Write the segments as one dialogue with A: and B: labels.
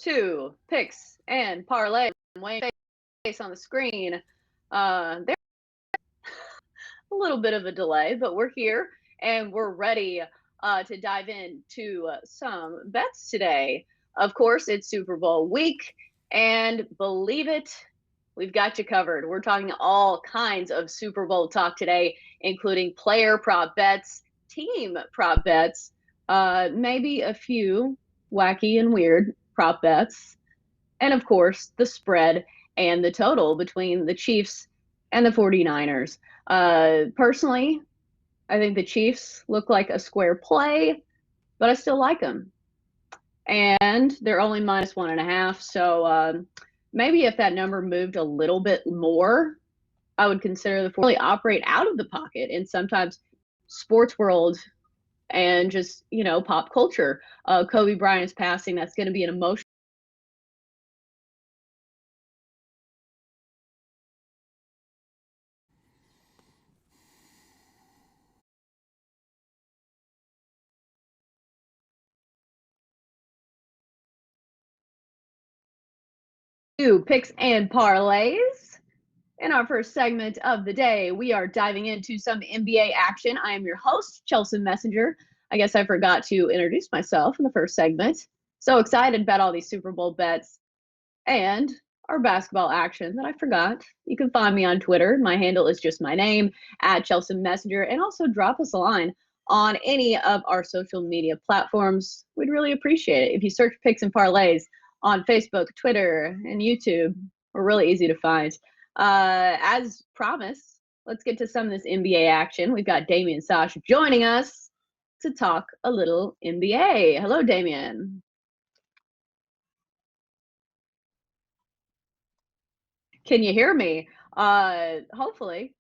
A: to picks and parlays. Wayne face on the screen. There's a little bit of a delay, but we're here and we're ready to dive into some bets today. Of course, it's Super Bowl week, and believe it, we've got you covered. We're talking all kinds of Super Bowl talk today, including player prop bets, team prop bets, maybe a few wacky and weird prop bets, and of course, the spread and the total between the Chiefs and the 49ers. Personally, I think the Chiefs look like a square play, but I still like them. And they're only minus 1.5. So maybe if that number moved a little bit more, I would consider the 49ers really operate out of the pocket. And sometimes sports world and just, pop culture. Kobe Bryant is passing. That's going to be an emotional. Picks and parlays. In our first segment of the day, we are diving into some NBA action. I am your host, Chelsea Messenger. I guess I forgot to introduce myself in the first segment. So excited about all these Super Bowl bets and our basketball action that I forgot. You can find me on Twitter. My handle is just my name, at Chelsea Messenger, and also drop us a line on any of our social media platforms. We'd really appreciate it. If you search Picks and Parlays on Facebook, Twitter, and YouTube, we're really easy to find. As promised, let's get to some of this NBA action. We've got Damian Sash joining us to talk a little NBA. Hello, Damian. Can you hear me? Hopefully.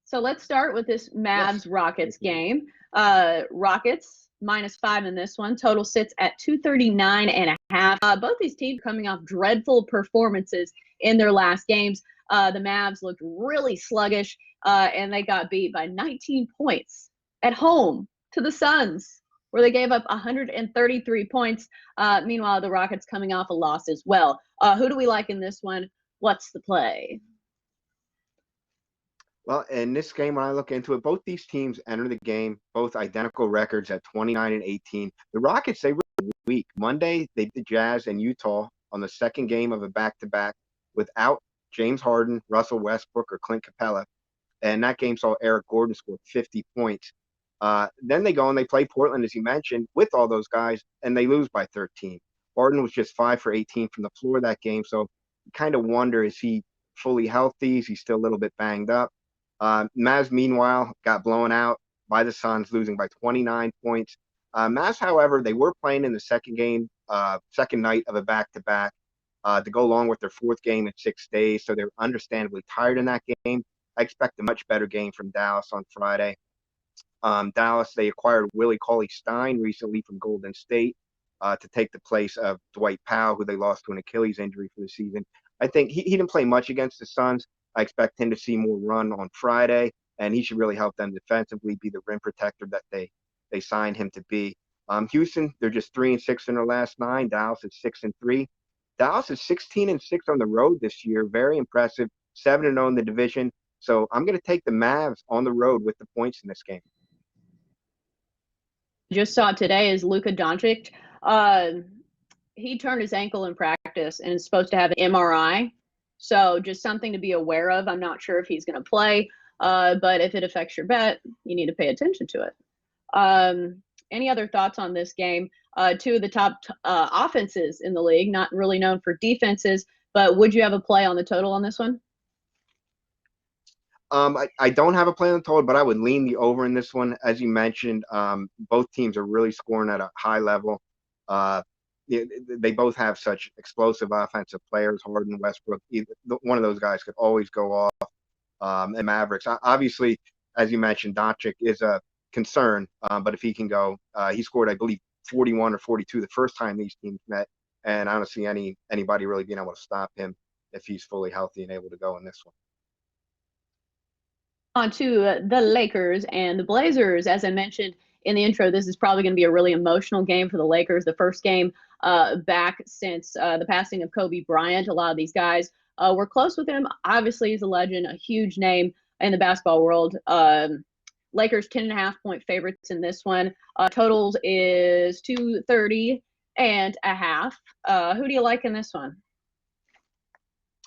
A: So let's start with this Mavs-Rockets game. Rockets -5 in this one. Total sits at 239.5. Both these teams coming off dreadful performances in their last games. The Mavs looked really sluggish, and they got beat by 19 points at home to the Suns, where they gave up 133 points. Meanwhile, the Rockets coming off a loss as well. Who do we like in this one? What's the play?
B: Well, in this game, when I look into it, both these teams enter the game, both identical records at 29-18. The Rockets, they were weak. Monday, they beat the Jazz and Utah on the second game of a back-to-back without James Harden, Russell Westbrook, or Clint Capella. And that game saw Eric Gordon score 50 points. Then they go and they play Portland, as you mentioned, with all those guys, and they lose by 13. Harden was just 5 for 18 from the floor that game, so you kind of wonder, is he fully healthy? Is he still a little bit banged up? Mavs, meanwhile, got blown out by the Suns, losing by 29 points. Mavs, however, they were playing in the second night of a back-to-back to go along with their fourth game in 6 days, so they're understandably tired in that game. I expect a much better game from Dallas on Friday. Dallas, they acquired Willie Cauley-Stein recently from Golden State to take the place of Dwight Powell, who they lost to an Achilles injury for the season. I think he didn't play much against the Suns. I expect him to see more run on Friday, and he should really help them defensively, be the rim protector that they signed him to be. Houston, they're just 3-6 in their last 9. Dallas is 6-3. Dallas is 16-6 on the road this year. Very impressive. 7-0 in the division. So I'm going to take the Mavs on the road with the points in this game.
A: Just saw today is Luka Doncic. He turned his ankle in practice and is supposed to have an MRI. So just something to be aware of. I'm not sure if he's going to play, but if it affects your bet, you need to pay attention to it. Any other thoughts on this game? Two of the top offenses in the league, not really known for defenses, but would you have a play on the total on this one?
B: I don't have a play on the total, but I would lean the over in this one. As you mentioned, both teams are really scoring at a high level. They both have such explosive offensive players. Harden, Westbrook, one of those guys could always go off. And Mavericks, obviously, as you mentioned, Doncic is a concern. But if he can go, he scored, I believe, 41 or 42 the first time these teams met, and I don't see anybody really being able to stop him if he's fully healthy and able to go in this one.
A: On to the Lakers and the Blazers. As I mentioned in the intro, this is probably going to be a really emotional game for the Lakers. The first game back since the passing of Kobe Bryant. A lot of these guys were close with him. Obviously, he's a legend, a huge name in the basketball world. Lakers 10.5-point favorites in this one. Totals is 230.5. Who do you like in this one?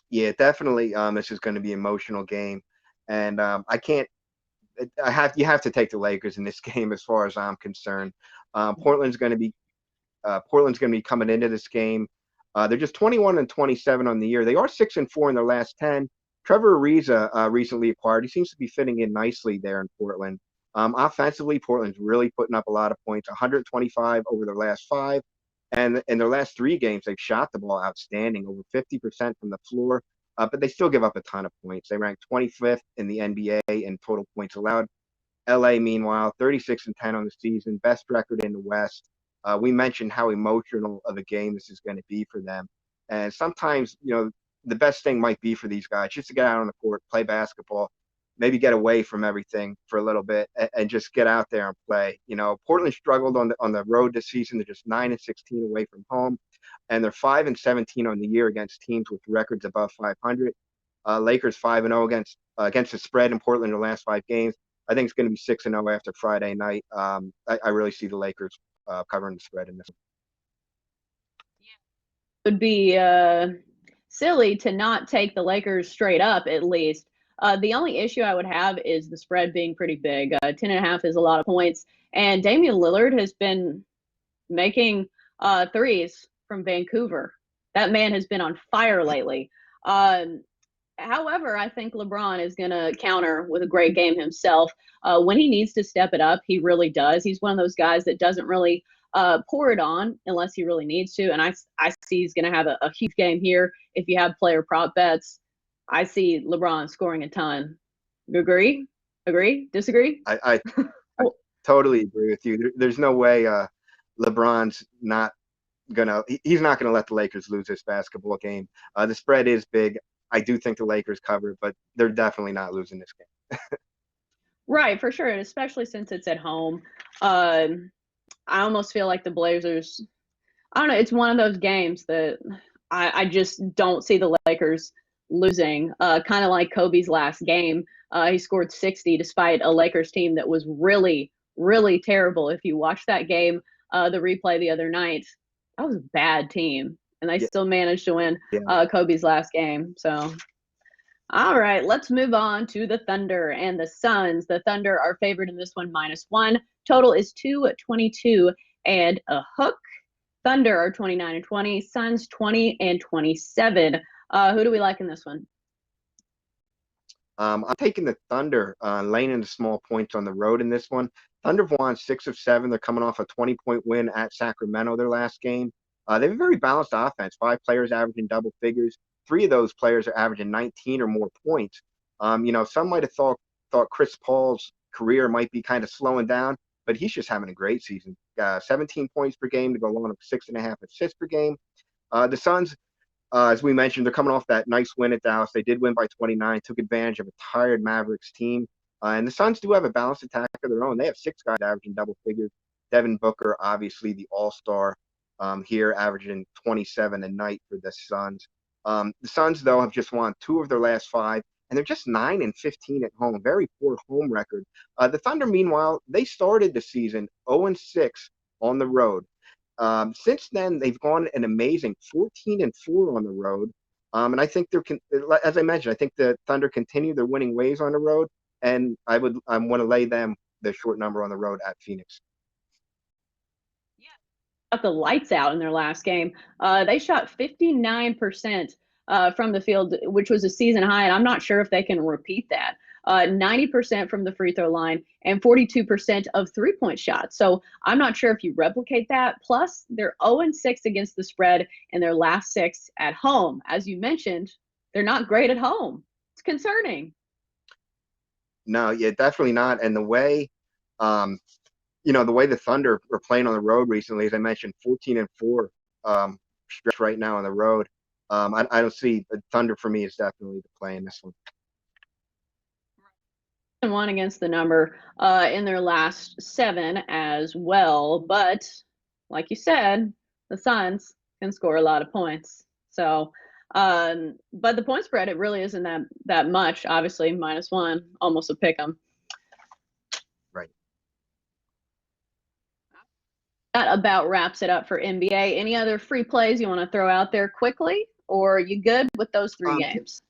B: Yeah, definitely. This is going to be an emotional game, and you have to take the Lakers in this game as far as I'm concerned. Portland's going to be coming into this game. They're just 21-27 on the year. They are 6-4 in their last 10. Trevor Ariza recently acquired. He seems to be fitting in nicely there in Portland. Offensively, Portland's really putting up a lot of points, 125 over their last 5. And in their last 3 games, they've shot the ball outstanding, over 50% from the floor. But they still give up a ton of points. They rank 25th in the NBA in total points allowed. LA, meanwhile, 36-10 on the season, best record in the West. We mentioned how emotional of a game this is going to be for them. And sometimes, the best thing might be for these guys just to get out on the court, play basketball, maybe get away from everything for a little bit and just get out there and play. Portland struggled on the road this season. They're just 9-16 away from home, and they're 5-17 on the year against teams with records above 500. Lakers 5-0 against the spread in Portland in the last 5 games. I think it's going to be 6-0 after Friday night. I really see the Lakers covering the spread in this.
A: It would be silly to not take the Lakers straight up, at least. The only issue I would have is the spread being pretty big. 10.5 is a lot of points, and Damian Lillard has been making threes from Vancouver. That man has been on fire lately. However, I think LeBron is going to counter with a great game himself. When he needs to step it up, he really does. He's one of those guys that doesn't really pour it on unless he really needs to. And I see he's going to have a huge game here. If you have player prop bets, I see LeBron scoring a ton. Agree? Disagree?
B: I totally agree with you. There's no way LeBron's not he's not gonna let the Lakers lose this basketball game. The spread is big. I do think the Lakers cover, but they're definitely not losing this game.
A: Right, for sure, and especially since it's at home. I almost feel like the Blazers, I don't know, it's one of those games that I just don't see the Lakers losing. Kind of like Kobe's last game. He scored 60 despite a Lakers team that was really, really terrible. If you watch that game, the replay the other night, that was a bad team. And they still managed to win Kobe's last game. So, all right, let's move on to the Thunder and the Suns. The Thunder are favored in this one, -1. Total is 222 and a hook. Thunder are 29-20. Suns 20-27. Who do we like in this one?
B: I'm taking the Thunder, laying into small points on the road in this one. Thunder have won 6 of 7. They're coming off a 20-point win at Sacramento their last game. They have a very balanced offense. 5 players averaging double figures. 3 of those players are averaging 19 or more points. Some might have thought Chris Paul's career might be kind of slowing down, but he's just having a great season. 17 points per game to go along with 6.5 assists per game. The Suns, as we mentioned, they're coming off that nice win at Dallas. They did win by 29, took advantage of a tired Mavericks team. And the Suns do have a balanced attack of their own. They have 6 guys averaging double figures. Devin Booker, obviously the all-star here, averaging 27 a night for the Suns. The Suns, though, have just won 2 of their last 5, and they're just 9-15 at home. Very poor home record. The Thunder, meanwhile, they started the season 0-6 on the road. Since then, they've gone an amazing 14-4 on the road. And I think as I mentioned, I think the Thunder continue their winning ways on the road, and I want to lay them the short number on the road at Phoenix.
A: Got the lights out in their last game. They shot 59% from the field, which was a season high, and I'm not sure if they can repeat that. 90% from the free throw line and 42% of three-point shots. So I'm not sure if you replicate that. Plus, they're 0-6 against the spread in their last 6 at home. As you mentioned, they're not great at home. It's concerning.
B: No, yeah, definitely not. And the way the way the Thunder are playing on the road recently, as I mentioned, 14-4 stretch right now on the road. I don't see the Thunder. For me, is definitely the play in this one.
A: 1 against the number in their last 7 as well. But like you said, the Suns can score a lot of points. So, but the point spread, it really isn't that much. Obviously, -1, almost a pick 'em.
B: Right.
A: That about wraps it up for NBA. Any other free plays you want to throw out there quickly, or are you good with those three games?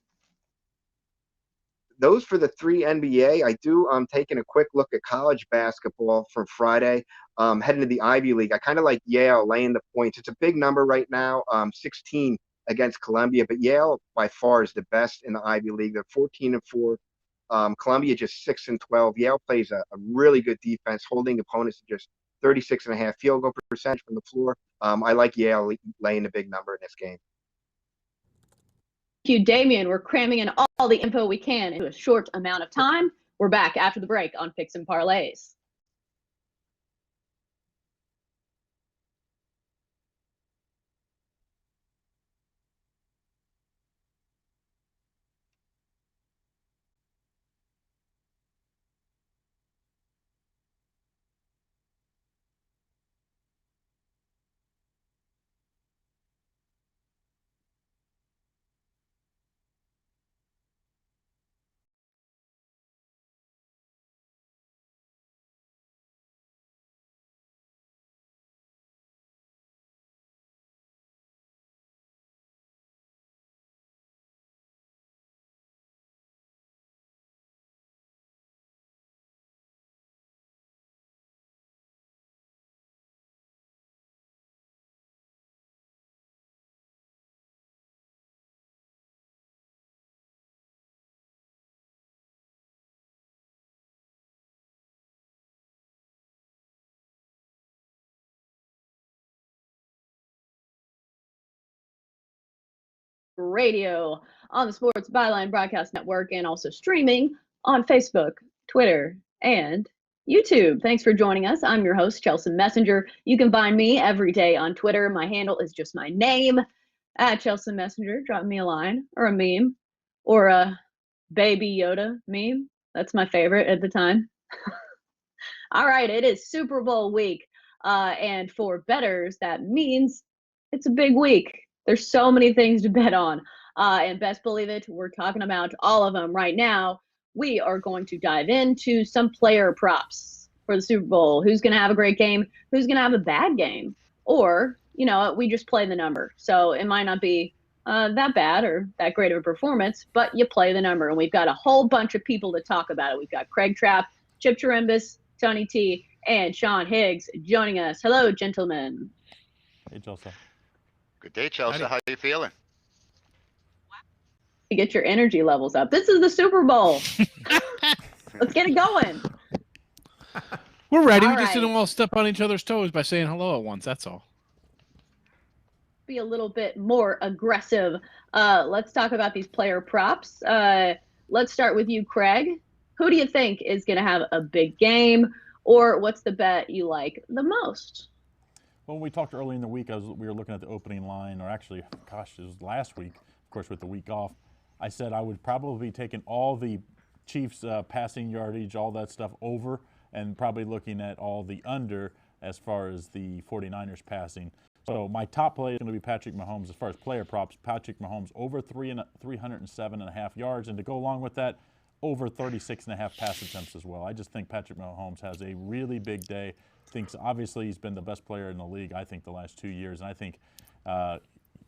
B: Those for the 3 NBA. I do taking a quick look at college basketball from Friday. Heading to the Ivy League. I kind of like Yale laying the points. It's a big number right now, 16 against Columbia, but Yale by far is the best in the Ivy League. They're 14-4. Columbia just 6-12. Yale plays a really good defense, holding opponents to just 36.5 field goal percentage from the floor. I like Yale laying the big number in this game.
A: Thank you, Damian. We're cramming in all the info we can into a short amount of time. We're back after the break on Picks and Parlays. Radio on the Sports Byline Broadcast Network and also streaming on Facebook, Twitter, and YouTube. Thanks for joining us. I'm your host, Chelsea Messenger. You can find me every day on Twitter. My handle is just my name, at Chelsea Messenger. Drop me a line or a meme or a Baby Yoda meme. That's my favorite at the time. All right, it is Super Bowl week. And for bettors, that means it's a big week. There's so many things to bet on. And best believe it, we're talking about all of them right now. We are going to dive into some player props for the Super Bowl. Who's going to have a great game? Who's going to have a bad game? Or, we just play the number. So it might not be that bad or that great of a performance, but you play the number. And we've got a whole bunch of people to talk about it. We've got Craig Trapp, Chip Chirimbus, Tony T, and San Higgs joining us. Hello, gentlemen.
C: Hey, Chelsea.
D: Good day, Chelsea. How are you feeling?
A: To get your energy levels up. This is the Super Bowl. Let's get it going.
E: We're ready. We just didn't want to step on each other's toes by saying hello at once. That's all.
A: Be a little bit more aggressive. Let's talk about these player props. Let's start with you, Craig. Who do you think is going to have a big game, or what's the bet you like the most?
C: Well, when we talked early in the week, we were looking at the opening line, or actually, gosh, it was last week, of course, with the week off. I said I would probably be taking all the Chiefs passing yardage, all that stuff over, and probably looking at all the under as far as the 49ers passing. So my top play is going to be Patrick Mahomes as far as player props. Patrick Mahomes over 307.5 yards, and to go along with that, over 36.5 pass attempts as well. I just think Patrick Mahomes has a really big day. Obviously he's been the best player in the league, I think, the last 2 years. And I think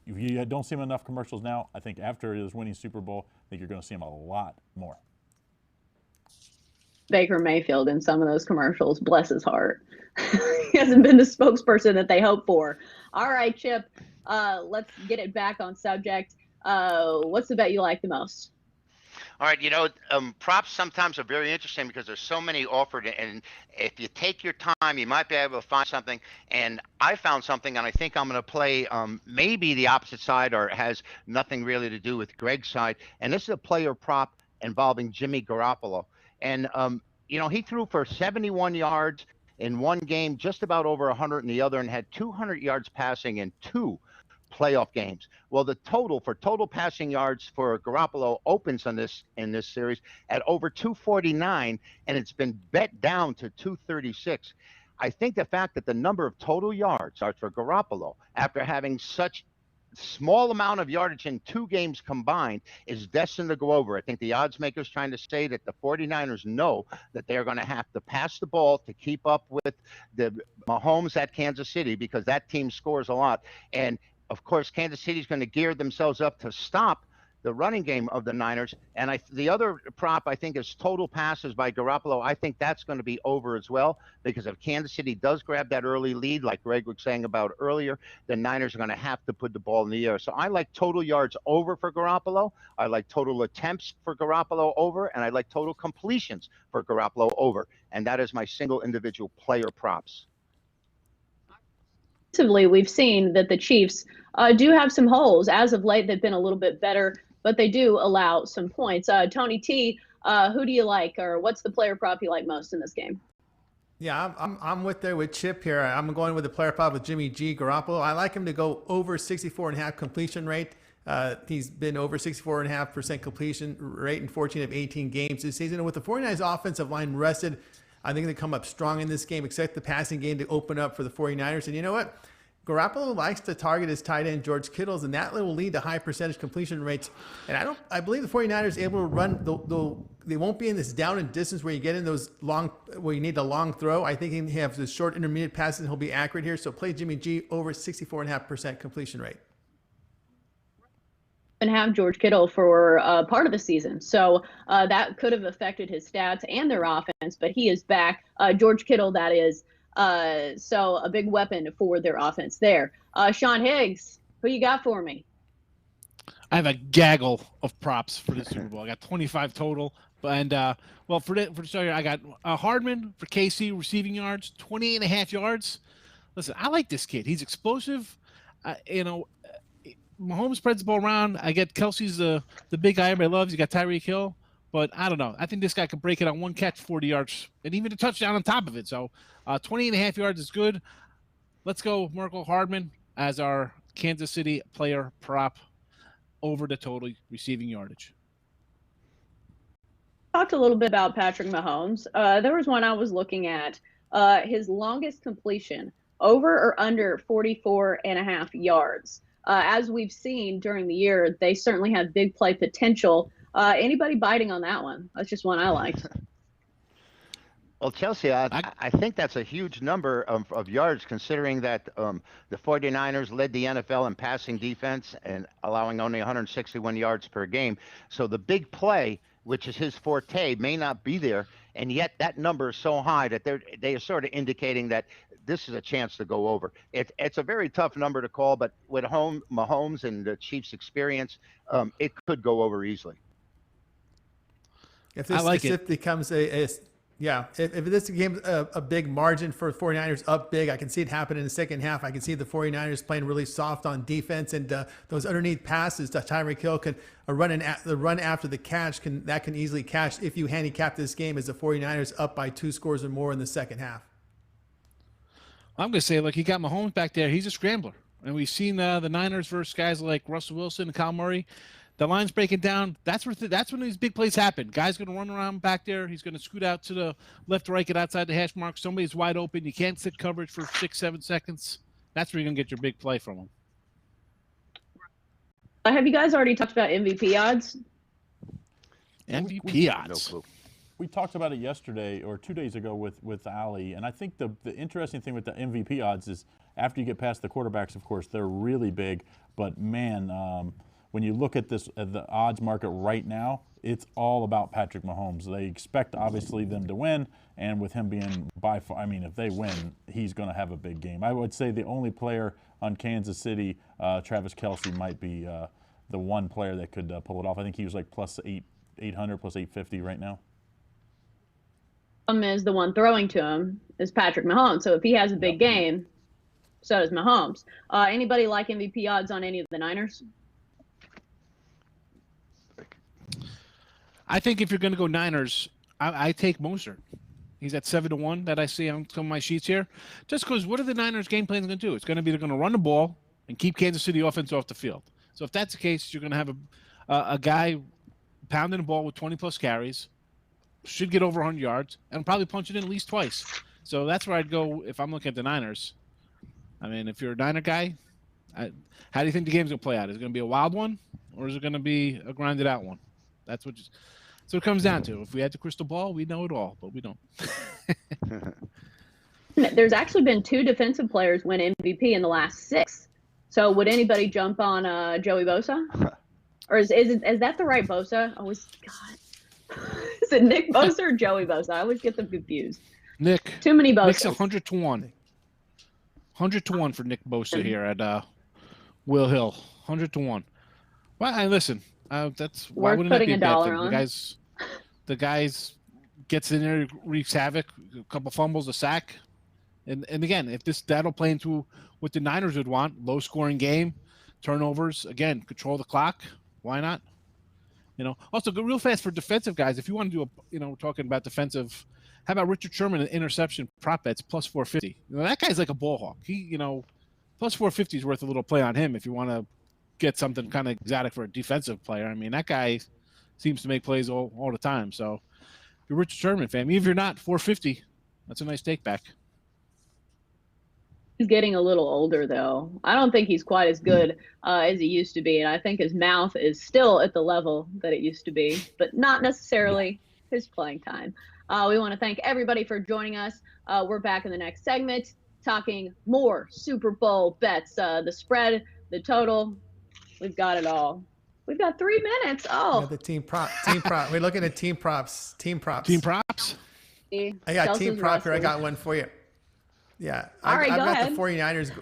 C: if you don't see him in enough commercials now, I think after his winning Super Bowl, I think you're going to see him a lot more.
A: Baker Mayfield in some of those commercials, bless his heart. He hasn't been the spokesperson that they hope for. All right, Chip, let's get it back on subject. What's the bet you like the most?
D: All right, props sometimes are very interesting because there's so many offered, and if you take your time, you might be able to find something. And I found something, and I think I'm going to play maybe the opposite side, or it has nothing really to do with Greg's side. And this is a player prop involving Jimmy Garoppolo. And, he threw for 71 yards in one game, just about over 100 in the other, and had 200 yards passing in 2 playoff games. Well, the total passing yards for Garoppolo opens in this series at over 249, and it's been bet down to 236. I think the fact that the number of total yards are for Garoppolo after having such small amount of yardage in 2 games combined is destined to go over. I think the odds makers trying to say that the 49ers know that they're going to have to pass the ball to keep up with the Mahomes at Kansas City, because that team scores a lot. And of course, Kansas City is going to gear themselves up to stop the running game of the Niners. And the other prop, I think, is total passes by Garoppolo. I think that's going to be over as well, because if Kansas City does grab that early lead, like Greg was saying about earlier, the Niners are going to have to put the ball in the air. So I like total yards over for Garoppolo. I like total attempts for Garoppolo over, and I like total completions for Garoppolo over. And that is my single individual player props.
A: We've seen that the Chiefs do have some holes. As of late, they've been a little bit better, but they do allow some points. Tony T, who do you like, or what's the player prop you like most in this game?
F: Yeah, I'm with Chip here. I'm going with the player prop with Jimmy G. Garoppolo. I like him to go over 64.5 completion rate. He's been over 64.5% completion rate in 14 of 18 games this season. And with the 49ers offensive line rested, I think they come up strong in this game, expect the passing game to open up for the 49ers. And you know what? Garoppolo likes to target his tight end, George Kittle's, and that will lead to high percentage completion rates. And I believe the 49ers are able to run, they won't be in this down and distance where you get in those long, where you need a long throw. I think he has the short intermediate passes and he'll be accurate here. So play Jimmy G over 64.5% completion rate.
A: And have George Kittle for part of the season. So that could have affected his stats and their offense, but he is back. George Kittle, that is. So a big weapon for their offense there. San Higgs, who you got for me?
E: I have a gaggle of props for the Super Bowl. I got 25 total. And, well, for the starter, I got Hardman for KC receiving yards, 28.5 yards. Listen, I like this kid. He's explosive. Mahomes spreads the ball around. I get Kelsey's the big guy everybody loves. You got Tyreek Hill. But I don't know. I think this guy could break it on one catch, 40 yards, and even a touchdown on top of it. So 28.5 yards is good. Let's go Merkel Hardman as our Kansas City player prop over the total receiving yardage.
A: Talked a little bit about Patrick Mahomes. There was one I was looking at. His longest completion, over or under 44.5 yards. As we've seen during the year, they certainly have big play potential. Anybody biting on that one? That's just one I liked.
D: Well, Chelsea, I think that's a huge number of yards, considering that the 49ers led the NFL in passing defense and allowing only 161 yards per game. So the big play, which is his forte, may not be there. And yet that number is so high that they are sort of indicating that this is a chance to go over. It's a very tough number to call, but with Mahomes and the Chiefs' experience, it could go over easily.
F: If this becomes if this becomes a big margin for 49ers up big, I can see it happen in the second half. I can see the 49ers playing really soft on defense, and those underneath passes that Tyreek Hill can the run after the catch can easily catch if you handicap this game as the 49ers up by 2 scores or more in the second half.
E: I'm going to say, look, he got Mahomes back there. He's a scrambler. And we've seen the Niners versus guys like Russell Wilson and Kyle Murray. The line's breaking down. That's when these big plays happen. Guy's going to run around back there. He's going to scoot out to the left or right, get outside the hash mark. Somebody's wide open. You can't sit coverage for 6-7 seconds. That's where you're going to get your big play from him.
A: Have you guys already talked about MVP odds?
E: MVP odds.
D: No clue.
C: We talked about it yesterday or 2 days ago with Ali, and I think the interesting thing with the MVP odds is after you get past the quarterbacks, of course, they're really big. But man, when you look at the odds market right now, it's all about Patrick Mahomes. They expect obviously them to win, and with him being by far, I mean, if they win, he's going to have a big game. I would say the only player on Kansas City, Travis Kelce, might be the one player that could pull it off. I think he was like plus 800, plus 850 right now.
A: Is the one throwing to him is Patrick Mahomes. So if he has a big game, so does Mahomes. Anybody like MVP odds on any of the Niners?
E: I think if you're going to go Niners, I take Mostert. He's at 7-1 that I see on some of my sheets here. Just because what are the Niners' game plans going to do? It's going to be they're going to run the ball and keep Kansas City offense off the field. So if that's the case, you're going to have a guy pounding the ball with 20-plus carries, should get over 100 yards, and probably punch it in at least twice. So that's where I'd go if I'm looking at the Niners. I mean, if you're a Niner guy, how do you think the game's going to play out? Is it going to be a wild one, or is it going to be a grinded out one? That's what it comes down to. If we had the crystal ball, we'd know it all, but we don't.
A: There's actually been 2 defensive players win MVP in the last 6. So would anybody jump on Joey Bosa? Or is that the right Bosa? God. Is it Nick Bosa or Joey Bosa? I always get them confused.
E: Nick.
A: Too many Bosas.
E: Nick's 100 to 1. 100 to 1 for Nick Bosa here at Will Hill. 100 to 1. Well, and listen, that's why wouldn't that be a bad thing? The guys gets in there, wreaks havoc, a couple fumbles, a sack. And again, if that'll play into what the Niners would want, low scoring game, turnovers, again, control the clock. Why not? Also go real fast for defensive guys. If you want to do we're talking about defensive, how about Richard Sherman, an interception prop bets plus 450? That guy's like a ball hawk. He, plus 450 is worth a little play on him if you want to get something kind of exotic for a defensive player. I mean, that guy seems to make plays all the time. So if you're a Richard Sherman fan, even if you're not, 450, that's a nice take back.
A: He's getting a little older, though. I don't think he's quite as good as he used to be. And I think his mouth is still at the level that it used to be, but not necessarily his playing time. We want to thank everybody for joining us. We're back in the next segment talking more Super Bowl bets, the spread, the total. We've got it all. We've got 3 minutes. Oh,
F: the team prop. We're looking at team props.
E: Team props.
F: I got team prop here. I got one for you. Yeah. I've got the 49ers.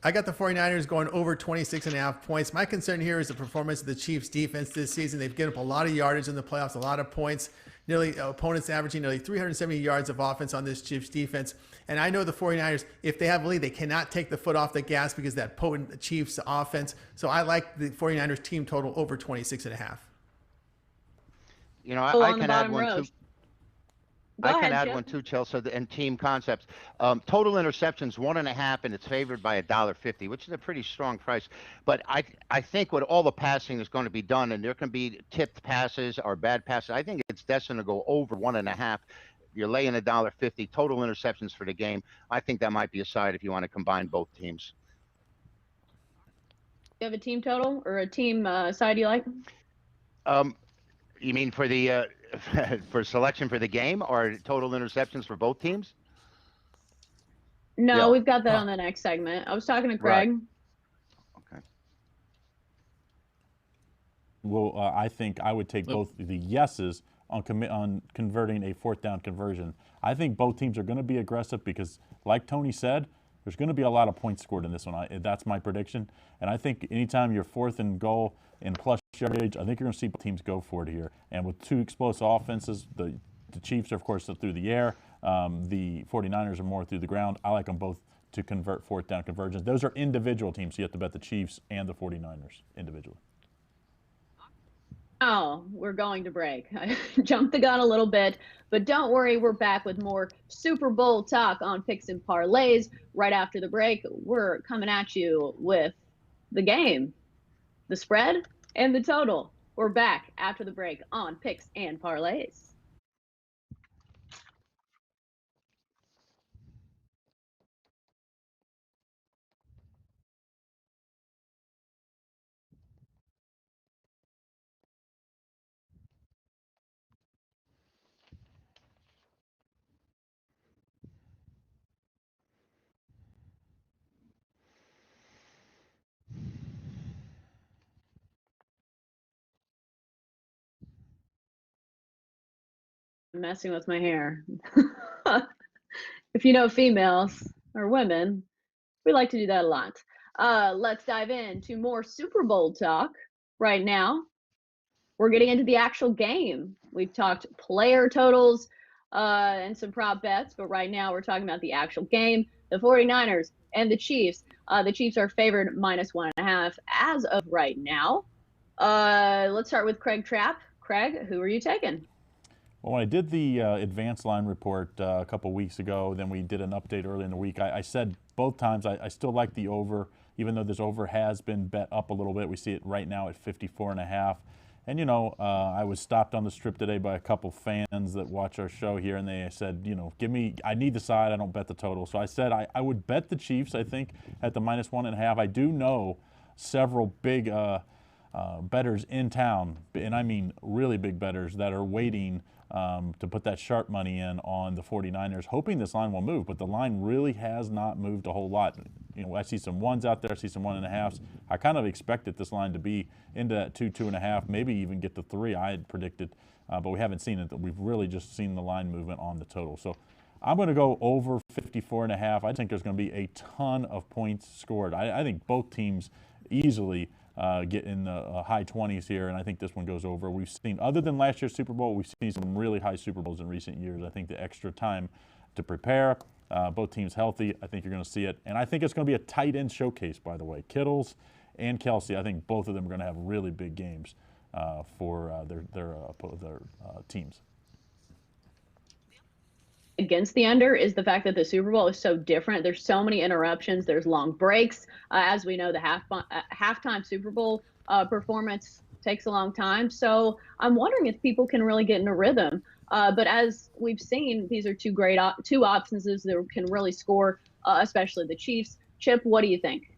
F: I got the 49ers going over 26.5 points. My concern here is the performance of the Chiefs defense this season. They've given up a lot of yardage in the playoffs, a lot of points. Opponents averaging nearly 370 yards of offense on this Chiefs defense. And I know the 49ers, if they have a lead, they cannot take the foot off the gas because of that potent Chiefs offense. So I like the 49ers team total over 26.5.
D: I can add one too. I can add one too, Chelsea, and team concepts. Total interceptions 1.5, and it's favored by $1.50, which is a pretty strong price. But I think with all the passing is going to be done, and there can be tipped passes or bad passes, I think it's destined to go over 1.5. You're laying $1.50 total interceptions for the game. I think that might be a side if you want to combine both teams.
A: You have a team total or a team side you like?
D: You mean for the for selection for the game or total interceptions for both teams?
A: No, we've got that on the next segment. I was talking to Craig.
D: Right. Okay.
C: Well, I think I would take both the yeses on converting a 4th down conversion. I think both teams are going to be aggressive because, like Tony said, there's going to be a lot of points scored in this one. That's my prediction. And I think anytime you're 4th and goal in plus yardage, I think you're going to see both teams go for it here. And with 2 explosive offenses, the Chiefs are, of course, through the air. The 49ers are more through the ground. I like them both to convert 4th down conversions. Those are individual teams. So you have to bet the Chiefs and the 49ers individually.
A: Oh, we're going to break. I jumped the gun a little bit, but don't worry, we're back with more Super Bowl talk on Picks and Parlays. Right after the break, we're coming at you with the game, the spread, and the total. We're back after the break on Picks and Parlays. Messing with my hair. If you know females or women, we like to do that a lot. Let's dive into more Super Bowl talk right now. We're getting into the actual game. We've talked player totals and some prop bets, but right now we're talking about the actual game, the 49ers and the Chiefs. The Chiefs are favored -1.5 as of right now. Let's start with Craig Trapp. Craig, who are you taking?
C: Well, when I did the advanced line report a couple weeks ago, then we did an update early in the week, I said both times I still like the over, even though this over has been bet up a little bit. We see it right now at 54.5. And, I was stopped on the strip today by a couple fans that watch our show here, and they said, I need the side, I don't bet the total. So I said I would bet the Chiefs, I think, at the -1.5. I do know several big bettors in town, and I mean really big bettors, that are waiting to put that sharp money in on the 49ers, hoping this line will move, but the line really has not moved a whole lot. I see some ones out there, I see some 1.5s. I kind of expected this line to be into that 2.5, maybe even get to 3 I had predicted, but we haven't seen it. We've really just seen the line movement on the total. So I'm going to go over 54.5. I think there's going to be a ton of points scored. I think both teams easily get in the high 20s here, and I think this one goes over. We've seen, other than last year's Super Bowl, we've seen some really high Super Bowls in recent years. I think the extra time to prepare, both teams healthy, I think you're going to see it. And I think it's going to be a tight end showcase, by the way. Kittles and Kelsey, I think both of them are going to have really big games for their teams.
A: Against the under is the fact that the Super Bowl is so different. There's so many interruptions. There's long breaks. As we know, the halftime Super Bowl performance takes a long time. So I'm wondering if people can really get in a rhythm. But as we've seen, these are two options that can really score, especially the Chiefs. Chip, what do you think?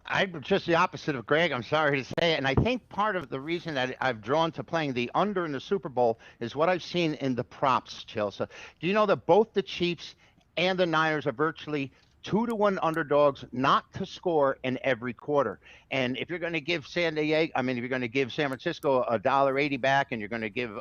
D: I'm just the opposite of Greg. I'm sorry to say it. And I think part of the reason that I've drawn to playing the under in the Super Bowl is what I've seen in the props, Chelsea. Do you know that both the Chiefs and the Niners are virtually 2-1 underdogs not to score in every quarter? And if you're going to give if you're going to give San Francisco $1.80 back, and you're going to give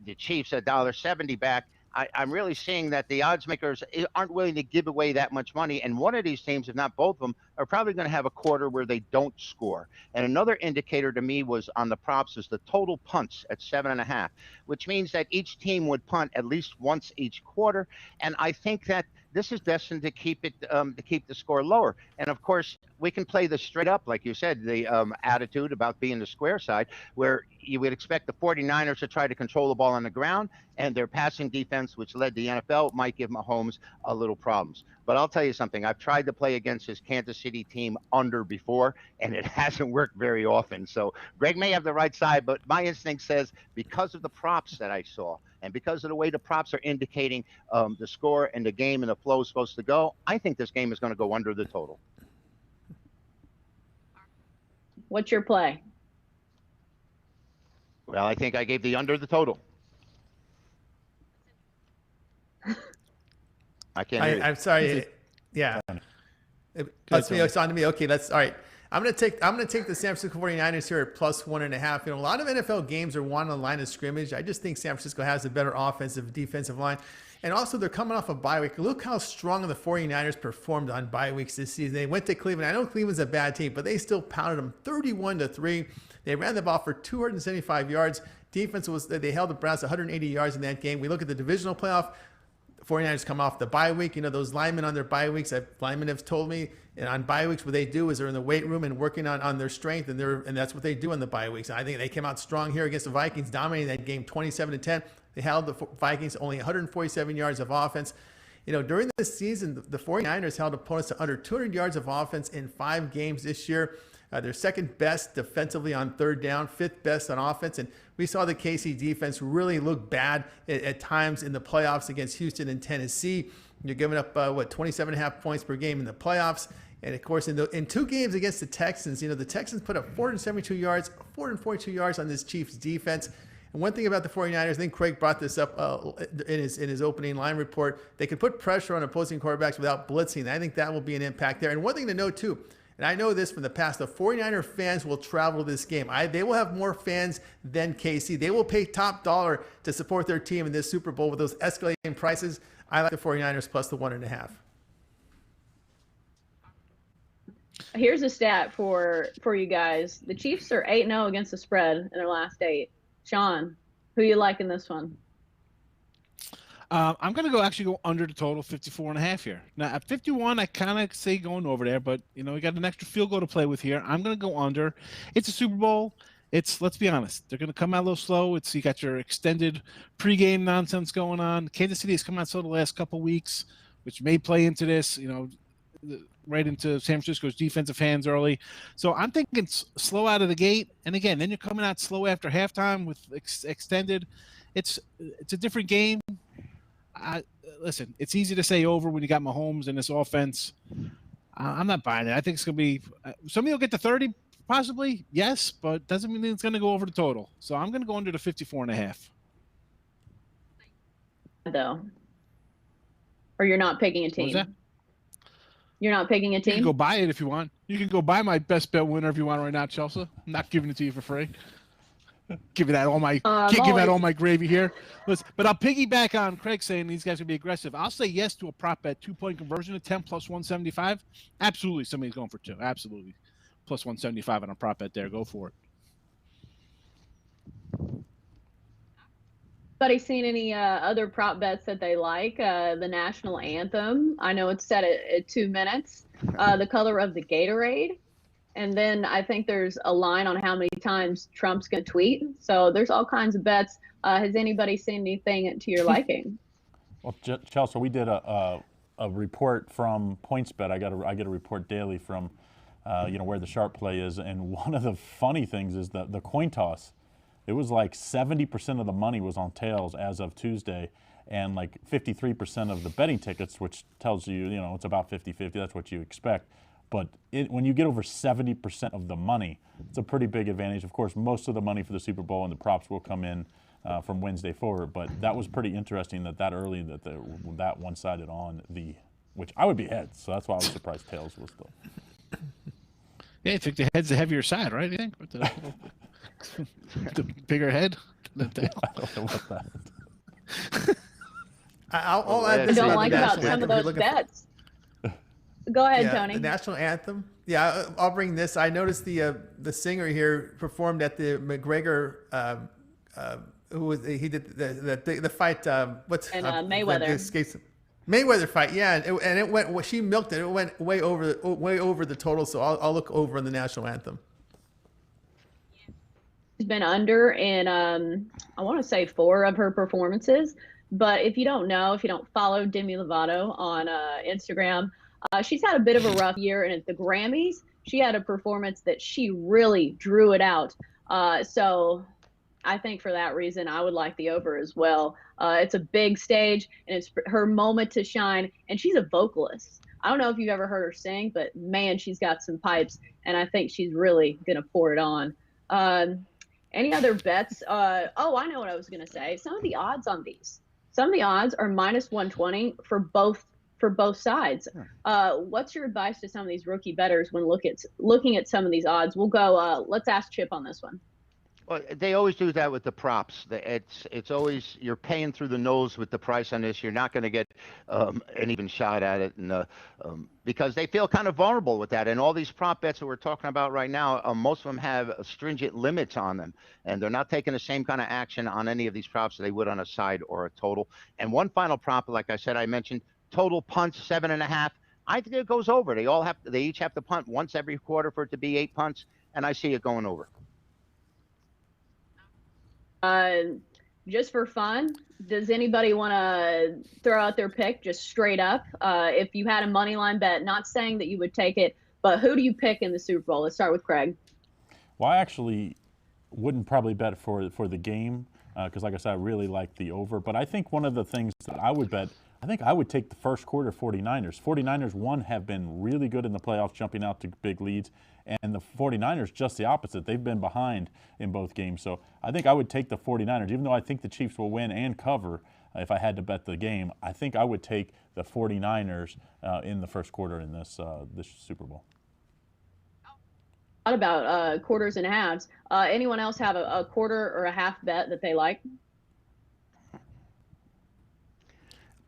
D: the Chiefs $1.70 back, I'm really seeing that the odds makers aren't willing to give away that much money. And one of these teams, if not both of them, are probably going to have a quarter where they don't score. And another indicator to me was on the props is the total punts at 7.5, which means that each team would punt at least once each quarter. And I think that this is destined to keep the score lower. And of course, we can play this straight up, like you said, the attitude about being the square side, where you would expect the 49ers to try to control the ball on the ground, and their passing defense, which led the NFL, might give Mahomes a little problems. But I'll tell you something, I've tried to play against this Kansas City team under before, and it hasn't worked very often. So Greg may have the right side, but my instinct says, because of the props that I saw, and because of the way the props are indicating the score and the game and the flow is supposed to go, I think this game is going to go under the total.
A: What's your play?
D: Well, I think I gave the under the total. I can't hear you.
F: I'm sorry. Yeah. It's on to me. Okay, all right. I'm gonna take the San Francisco 49ers here at +1.5. A lot of NFL games are won on the line of scrimmage. I just think San Francisco has a better offensive defensive line. And also, they're coming off a bye week. Look how strong the 49ers performed on bye weeks this season. They went to Cleveland. I know Cleveland's a bad team, but they still pounded them 31-3. They ran the ball for 275 yards. They held the Browns 180 yards in that game. We look at the divisional playoff. 49ers come off the bye week. Those linemen on their bye weeks, linemen have told me, and on bye weeks, what they do is they're in the weight room and working on their strength, and that's what they do on the bye weeks. And I think they came out strong here against the Vikings, dominating that game 27-10. They held the Vikings only 147 yards of offense. During this season, the 49ers held opponents to under 200 yards of offense in 5 games this year. They're second best defensively on third down, 5th best on offense. And we saw the KC defense really look bad at times in the playoffs against Houston and Tennessee. You're giving up, 27.5 points per game in the playoffs. And of course, in 2 games against the Texans, the Texans put up 472 yards, 442 yards on this Chiefs defense. And one thing about the 49ers, I think Craig brought this up in his opening line report, they could put pressure on opposing quarterbacks without blitzing. I think that will be an impact there. And one thing to note, too, and I know this from the past, the 49er fans will travel to this game. They will have more fans than KC. They will pay top dollar to support their team in this Super Bowl with those escalating prices. I like the 49ers plus the 1.5.
A: Here's a stat for you guys. The Chiefs are 8-0 against the spread in their last 8. Sean, who you like in this one?
E: I'm going to go under the total, 54.5 here. Now, at 51, I kind of say going over there, but, we got an extra field goal to play with here. I'm going to go under. It's a Super Bowl. Let's be honest, they're going to come out a little slow. You got your extended pregame nonsense going on. Kansas City has come out slow the last couple weeks, which may play into this. right into San Francisco's defensive hands early. So I'm thinking slow out of the gate. And again, then you're coming out slow after halftime with extended. It's a different game. Listen, it's easy to say over when you got Mahomes and this offense. I'm not buying it. I think it's going to be somebody will get to 30 possibly. Yes, but doesn't mean it's going to go over the total. So I'm going to go under the 54.5.
A: Though. Or you're not picking a team. You're not picking a
E: You
A: team?
E: can go buy it if you want. You can go buy my best bet winner if you want right now, Chelsea. I'm not giving it to you for free. Giving that all my can't give out all my gravy here. Listen, but I'll piggyback on Craig saying these guys are gonna be aggressive. I'll say yes to a prop bet 2-point conversion at 10 plus 175. Absolutely, somebody's going for 2. Absolutely, plus 175 on a prop bet there. Go for it.
A: Anybody seen any other prop bets that they like? The national anthem. I know it's set at 2 minutes. The color of the Gatorade. And then I think there's a line on how many times Trump's going to tweet. So there's all kinds of bets. Has anybody seen anything to your liking?
C: Well, Chelsea, we did a report from PointsBet. I get a report daily from where the sharp play is. And one of the funny things is the coin toss. It was like 70% of the money was on tails as of Tuesday, and like 53% of the betting tickets, which tells you, it's about 50-50. That's what you expect. But when you get over 70% of the money, it's a pretty big advantage. Of course, most of the money for the Super Bowl and the props will come in from Wednesday forward. But that was pretty interesting that early that one-sided on which I would be heads. So that's why I was surprised tails was still.
E: Yeah, I think the head's the heavier side, right? You think? With the bigger head.
C: I don't know what that.
F: I'll add
A: I
F: this
A: don't
F: about
A: like
F: the
A: about
F: national
A: some
F: anthem.
A: of
F: If you're
A: those
F: looking for-
A: bets. Go ahead,
F: Yeah,
A: Tony.
F: the national anthem. Yeah, I'll bring this. I noticed the singer here performed at the McGregor. Who was he did the fight?
A: Mayweather.
F: Mayweather fight. Yeah, and it went. She milked it. It went way over the total. So I'll look over on the national anthem.
A: She's been under in I want to say 4 of her performances. But if you don't follow Demi Lovato on Instagram, she's had a bit of a rough year. And at the Grammys, she had a performance that she really drew it out. So I think for that reason, I would like the over as well. It's a big stage, and it's her moment to shine. And she's a vocalist. I don't know if you've ever heard her sing, but man, she's got some pipes, and I think she's really going to pour it on. Any other bets? I know what I was going to say. Some of the odds on these. Some of the odds are minus 120 for both sides. What's your advice to some of these rookie bettors when looking at some of these odds? We'll go. Let's ask Chip on this one.
D: Well, they always do that with the props. It's always you're paying through the nose with the price on this. You're not going to get an even shot at it, and because they feel kind of vulnerable with that. And all these prop bets that we're talking about right now, most of them have stringent limits on them, and they're not taking the same kind of action on any of these props that they would on a side or a total. And one final prop, like I said, I mentioned total punts 7.5. I think it goes over. They each have to punt once every quarter for it to be 8 punts, and I see it going over.
A: Just for fun, does anybody want to throw out their pick just straight up? If you had a money line bet, not saying that you would take it, but who do you pick in the Super Bowl? Let's start with Craig.
C: Well, I actually wouldn't probably bet for the game because, like I said, I really like the over. But I think one of the things that I would bet, I think I would take the first quarter 49ers. 49ers, have been really good in the playoffs, jumping out to big leads. And the 49ers, just the opposite. They've been behind in both games. So I think I would take the 49ers, even though I think the Chiefs will win and cover if I had to bet the game. I think I would take the 49ers in the first quarter in this Super Bowl.
A: What about quarters and halves? Anyone else have a quarter or a half bet that they like?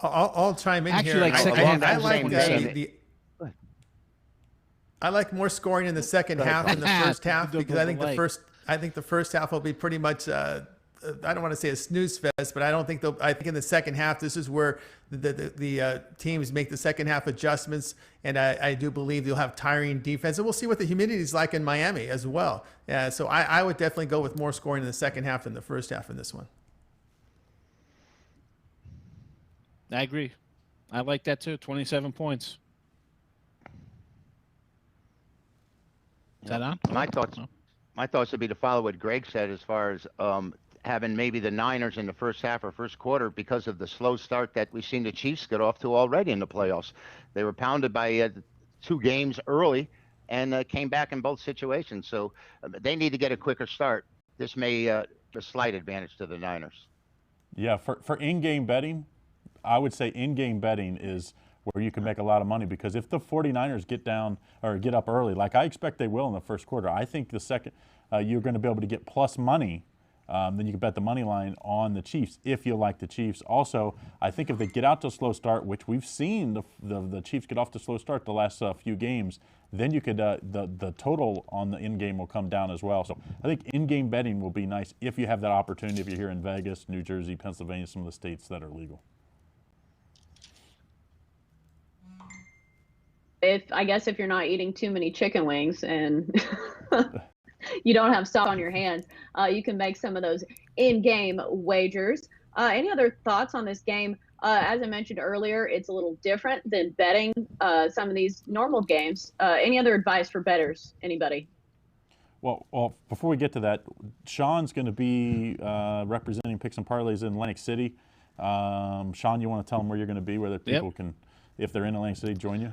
F: I'll chime in
E: Actually,
F: here.
E: like second half,
F: I like
E: the
F: I like more scoring in the second half than the first half because I think the first half will be pretty much I don't want to say a snooze fest, but I think in the second half this is where the teams make the second half adjustments, and I do believe you'll have tiring defense, and we'll see what the humidity is like in Miami as well. So I would definitely go with more scoring in the second half than the first half in this one.
E: I agree. I like that too. 27 points. Is that on?
D: My thoughts.
E: Oh.
D: My thoughts would be to follow what Greg said as far as having maybe the Niners in the first half or first quarter because of the slow start that we've seen the Chiefs get off to already in the playoffs. They were pounded by 2 games early and came back in both situations. So they need to get a quicker start. This may a slight advantage to the Niners.
C: Yeah, for in-game betting, I would say in-game betting is where you can make a lot of money, because if the 49ers get down or get up early, like I expect they will in the first quarter, I think the second you're going to be able to get plus money. Then you can bet the money line on the Chiefs if you like the Chiefs. Also, I think if they get out to a slow start, which we've seen the Chiefs get off to a slow start the last few games, then you could the total on the in-game will come down as well. So I think in-game betting will be nice if you have that opportunity, if you're here in Vegas, New Jersey, Pennsylvania, some of the states that are legal.
A: I guess if you're not eating too many chicken wings and you don't have sauce on your hands, you can make some of those in-game wagers. Any other thoughts on this game? As I mentioned earlier, it's a little different than betting some of these normal games. Any other advice for bettors? Anybody?
C: Well, before we get to that, Sean's going to be representing Picks and Parlays in Atlantic City. Sean, you want to tell them where you're going to be, where the people can, if they're in Atlantic City, join you?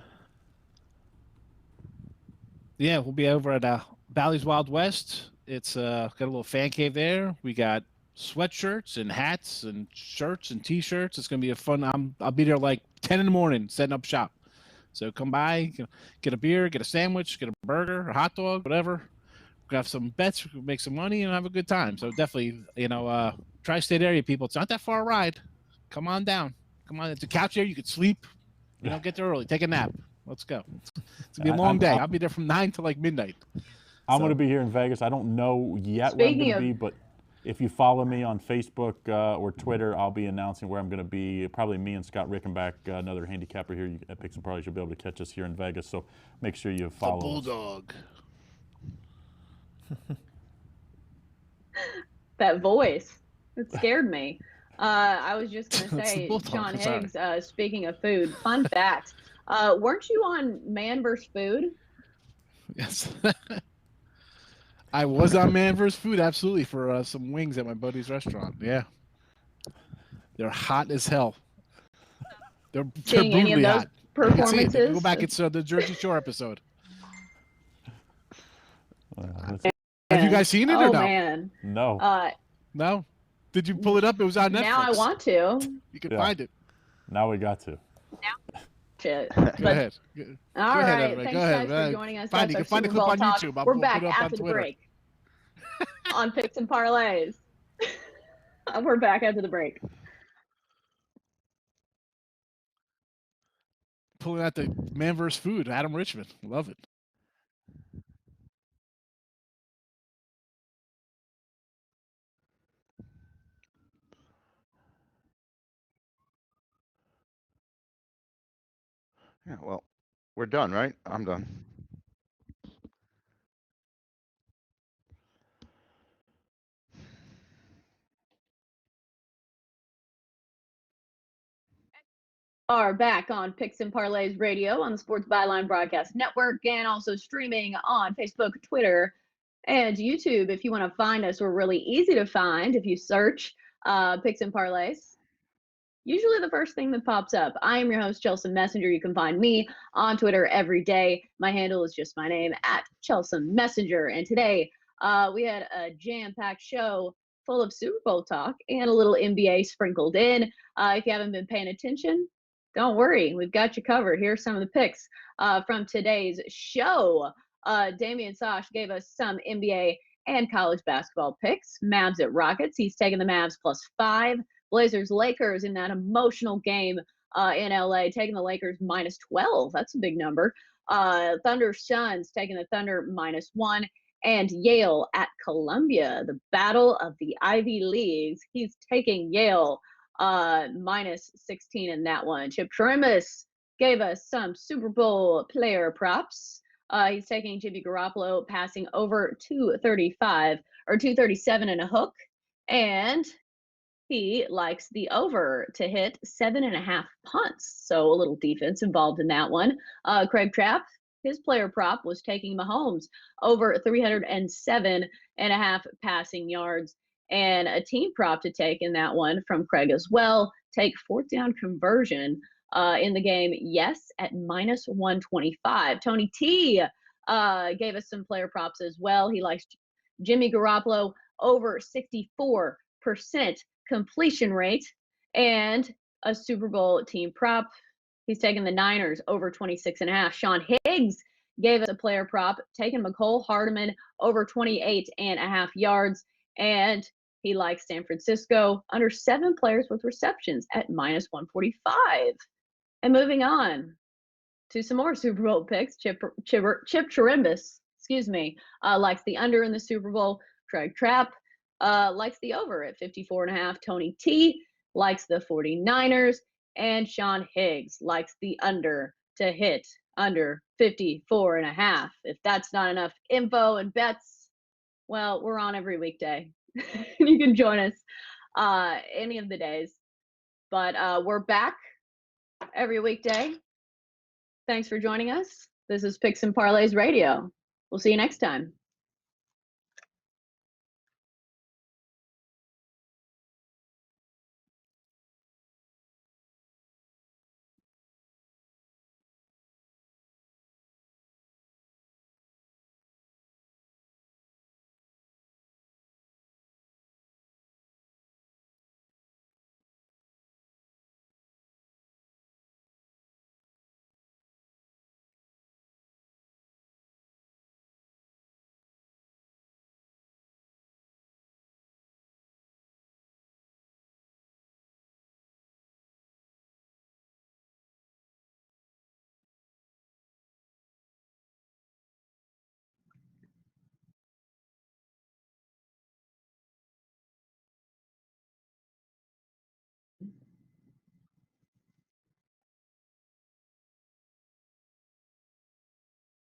E: Yeah, we'll be over at Bally's Wild West. It's got a little fan cave there. We got sweatshirts and hats and shirts and T-shirts. It's gonna be a fun. I'll be there like 10 in the morning, setting up shop. So come by, get a beer, get a sandwich, get a burger, a hot dog, whatever. Grab some bets, make some money, and have a good time. So definitely, tri-state area people. It's not that far a ride. Come on down. Come on. It's a couch here. You could sleep. Get there early. Take a nap. Let's go. It's gonna be a long day. I'll be there from 9 to like midnight.
C: I'm going to be here in Vegas. I don't know yet where I'm going to be, but if you follow me on Facebook or Twitter, I'll be announcing where I'm going to be. Probably me and Scott Rickenback, another handicapper here at Picks and Parlays. You'll be able to catch us here in Vegas. So make sure you follow
E: the Bulldog.
A: That voice, it scared me. I was just going to say, San Higgs, speaking of food, fun fact. Weren't you on Man vs. Food?
E: Yes. I was on Man vs. Food, absolutely, for some wings at my buddy's restaurant. Yeah. They're hot as hell. They're brutally hot.
A: Performances?
E: Go back, it's the Jersey Shore episode. Have you guys seen it or no?
A: Man.
C: No.
E: No? Did you pull it up? It was on Netflix.
A: Now I want to.
E: You can find it.
C: Now we got to.
A: Shit.
E: Go ahead.
A: All right.
E: Go
A: thanks,
E: ahead.
A: guys, for joining us.
E: You can find the clip on YouTube.
A: We're back
E: put it up
A: after
E: on
A: the break on Picks and Parlays. We're back after the break.
E: Pulling out the Man vs. Food, Adam Richmond. Love it.
D: Yeah, well, we're done, right? I'm done.
A: Are back on Picks and Parlays Radio on the Sports Byline Broadcast Network, and also streaming on Facebook, Twitter, and YouTube. If you want to find us, we're really easy to find if you search Picks and Parlays. Usually the first thing that pops up. I am your host, Chelsea Messenger. You can find me on Twitter every day. My handle is just my name, @Chelsea Messenger. And today we had a jam-packed show full of Super Bowl talk and a little NBA sprinkled in. If you haven't been paying attention, don't worry. We've got you covered. Here's some of the picks from today's show. Damian Sosh gave us some NBA and college basketball picks. Mavs at Rockets. He's taking the Mavs +5. Blazers Lakers in that emotional game in LA, taking the Lakers -12. That's a big number. Thunder Suns taking the Thunder -1. And Yale at Columbia, the battle of the Ivy Leagues. He's taking Yale -16 in that one. Chip Trimus gave us some Super Bowl player props. He's taking Jimmy Garoppolo passing over 235 or 237 and a hook. And he likes the over to hit 7.5 punts. So a little defense involved in that one. Craig Trapp his player prop was taking Mahomes over 307.5 passing yards. And a team prop to take in that one from Craig as well. Take fourth down conversion in the game, yes, at minus 125. Tony T gave us some player props as well. He likes Jimmy Garoppolo over 64% completion rate, and a Super Bowl team prop. He's taking the Niners over 26.5. Sean Higgs gave us a player prop, taking McCole Hardman over 28.5 yards, and he likes San Francisco under 7 players with receptions at minus 145. And moving on to some more Super Bowl picks, Chip Chirimbus, likes the under in the Super Bowl. Craig Trapp likes the over at 54.5. Tony T likes the 49ers. And Sean Higgs likes the under to hit under 54.5. If that's not enough info and bets, well, we're on every weekday. You can join us any of the days. But we're back every weekday. Thanks for joining us. This is Picks and Parlays Radio. We'll see you next time.